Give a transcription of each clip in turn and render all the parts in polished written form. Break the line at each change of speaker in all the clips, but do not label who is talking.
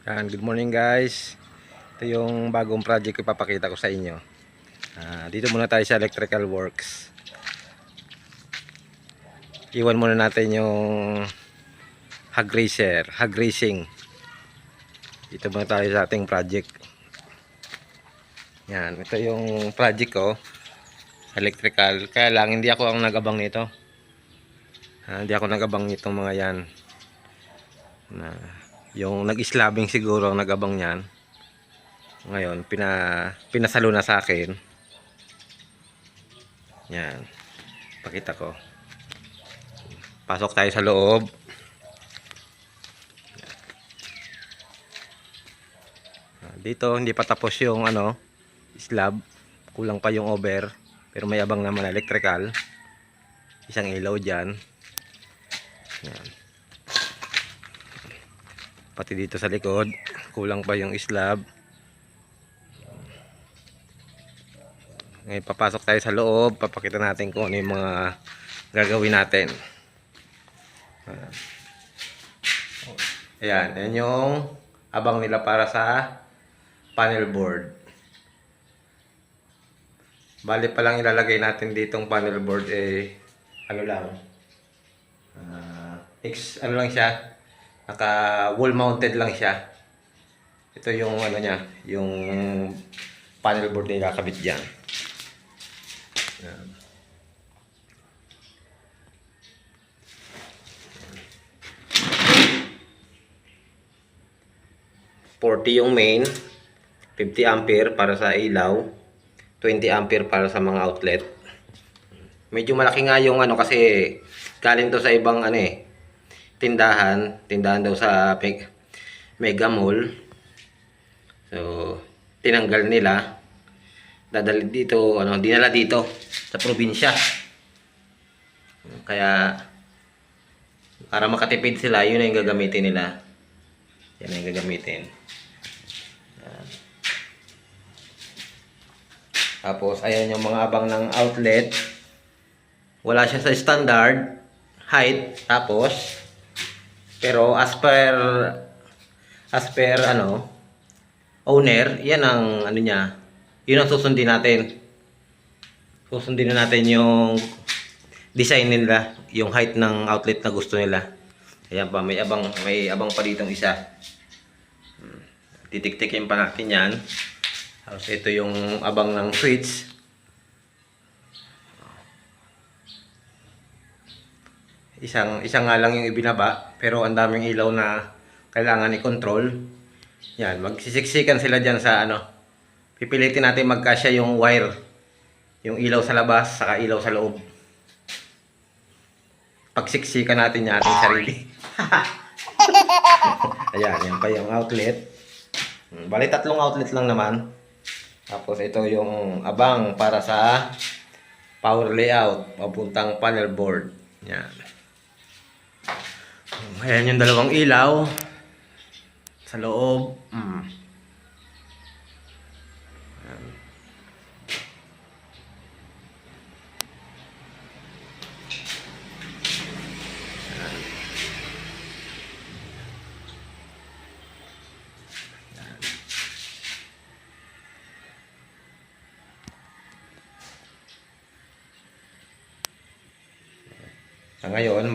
Good morning guys. Ito yung bagong project ko ipapakita ko sa inyo. Dito muna tayo sa electrical works. Iwan muna natin yung hog racing. Dito muna tayo sa ating project. Yan, ito yung project ko. Electrical. Kaya lang hindi ako ang nagabang nito. Hindi ako nagabang nitong mga yan. Yung nag-islabing siguro ang nagabang niyan. Ngayon, pinasalo na sa akin. Yan. Pakita ko. Pasok tayo sa loob. Dito hindi pa tapos yung slab. Kulang pa yung over. Pero may abang naman electrical. Isang ilaw dyan. Yan. Pati dito sa likod, kulang pa yung slab. Ngayon papasok tayo sa loob, papakita natin kung ano yung mga gagawin natin. Ayan yung abang nila para sa panel board. Bali pa lang ilalagay natin ditong panel board ano lang. Ano lang siya. Naka wall mounted lang siya. Ito yung niya, yung panel board na ikakabit diyan. Yan. 40 yung main, 50 ampere para sa ilaw, 20 ampere para sa mga outlet. Medyo malaki nga yung kasi galing to sa ibang tindahan daw sa Mega Mall. So tinanggal nila, dadali dito, dinala dito sa probinsya. Kaya para makatipid sila, yun na yung gagamitin nila. Yan na yung gagamitin. Tapos ayan yung mga abang ng outlet. Wala siya sa standard height, tapos pero as per owner, yan ang niya. Yun ang susundin natin. Susundin na natin yung design nila, yung height ng outlet na gusto nila. Ayan pa, may abang pa ditong isa. Titik-tikin pa natin yan. Tapos ito yung abang ng switch. Isang nga lang yung ibinaba, pero ang daming ilaw na kailangan i-control. Yan, magsisiksikan sila dyan sa pipilitin natin magkasya yung wire. Yung ilaw sa labas, saka ilaw sa loob. Pagsiksikan natin yung ating sarili. Ayan, yan pa yung outlet. Bali 3 outlet lang naman. Tapos ito yung abang para sa power layout, papuntang panel board. Yan. Ayan yung dalawang ilaw sa loob. Ngayon,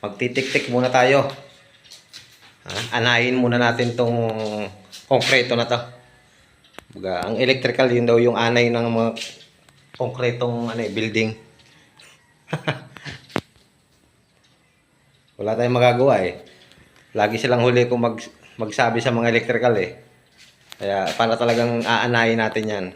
magtitik-tik muna tayo. Anahin muna natin tong konkreto na to. Ang electrical yun daw yung anay ng mga konkretong building. Wala tayong magagawa Lagi silang huli kung magsabi sa mga electrical Kaya para talagang aanahin natin yan.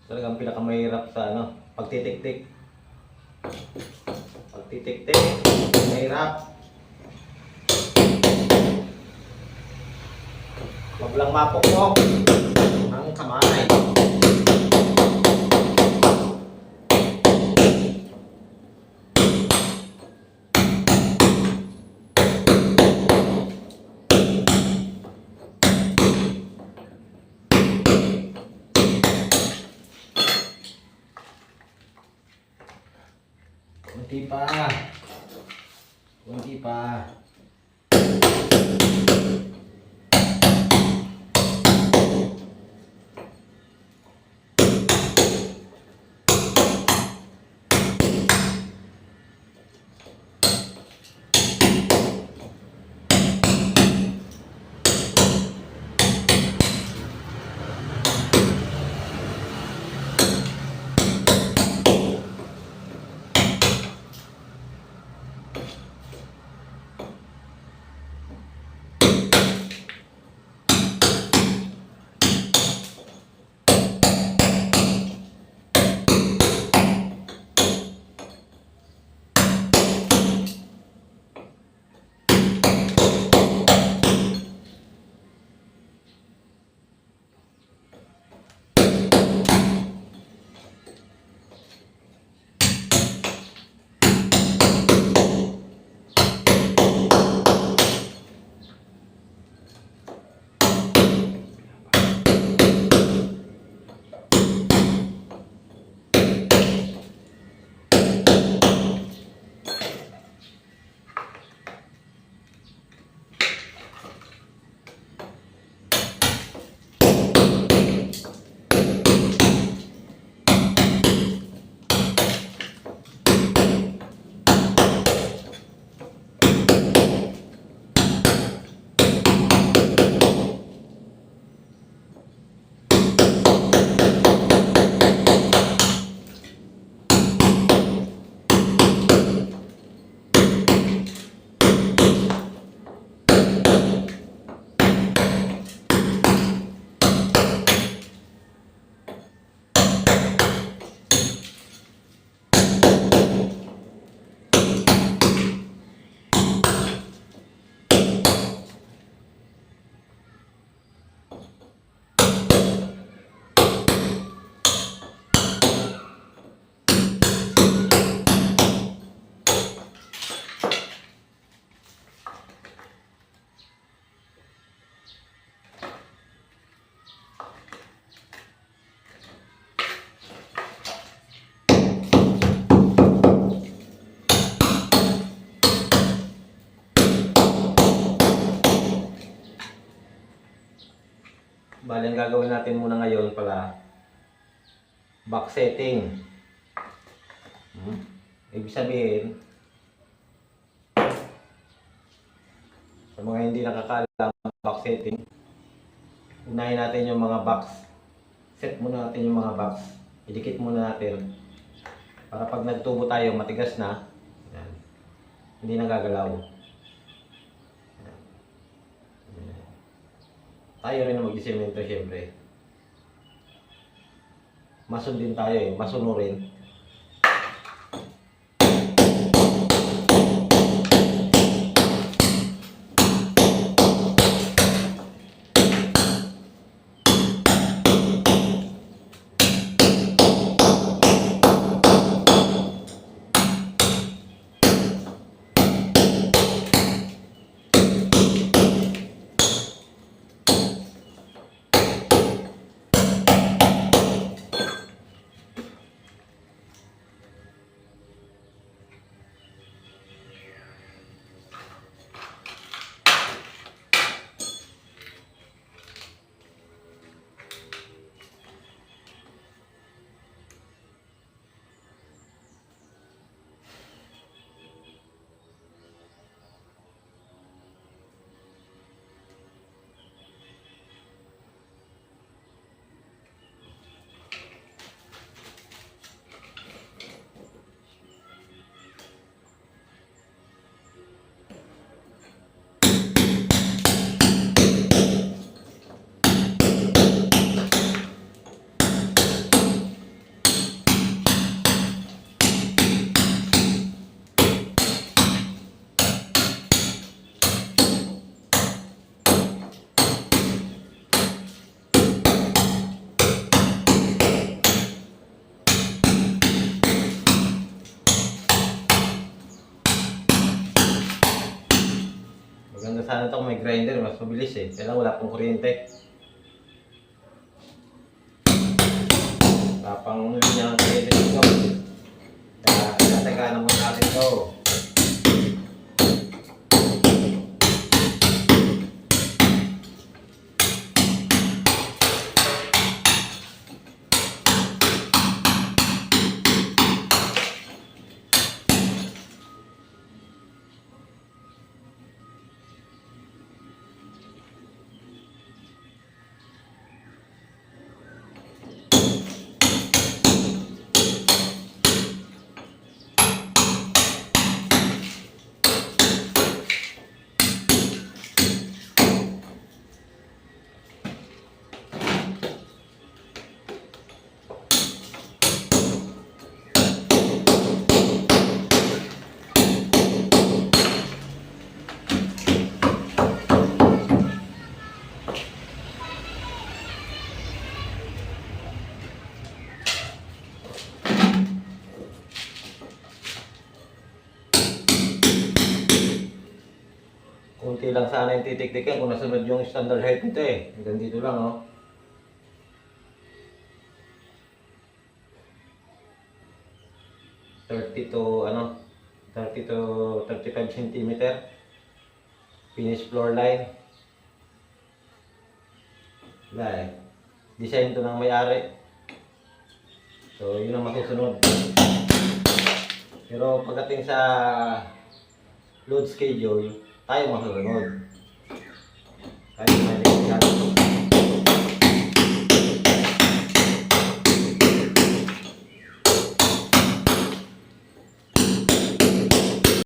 Talagang pinakamahirap sa ano, pagtitik-tik. Pagtitik-tik, mahirap. Huwag lang mapokpok ang kamay. Kunti pa. Kunti pa. Bali, ang gagawin natin muna ngayon pala, back setting. Ibig sabihin, sa mga hindi nakakaalam, back setting, unahin natin yung mga box. Set muna natin yung mga box. Idikit muna natin. Para pag nagtubo tayo, matigas na. Yan. Hindi nagagalaw. Tayo rin na mag-isemento syempre. Mason din tayo eh. Masuno rin. sana ito may grinder, mas mabilis eh. Kaya lang wala pong kuryente. Tapang linya ng kuryente dito. Kaya tinataga naman natin ito. Kunti lang sana yung titik-tikin kung nasunod yung standard height nito eh. Hanggang dito lang oh. ...30 to 35 cm finish floor line. Wala eh. Design to ng may-ari. So yun ang masusunod. Pero pagdating sa load schedule, tayo masusunod. Kaya may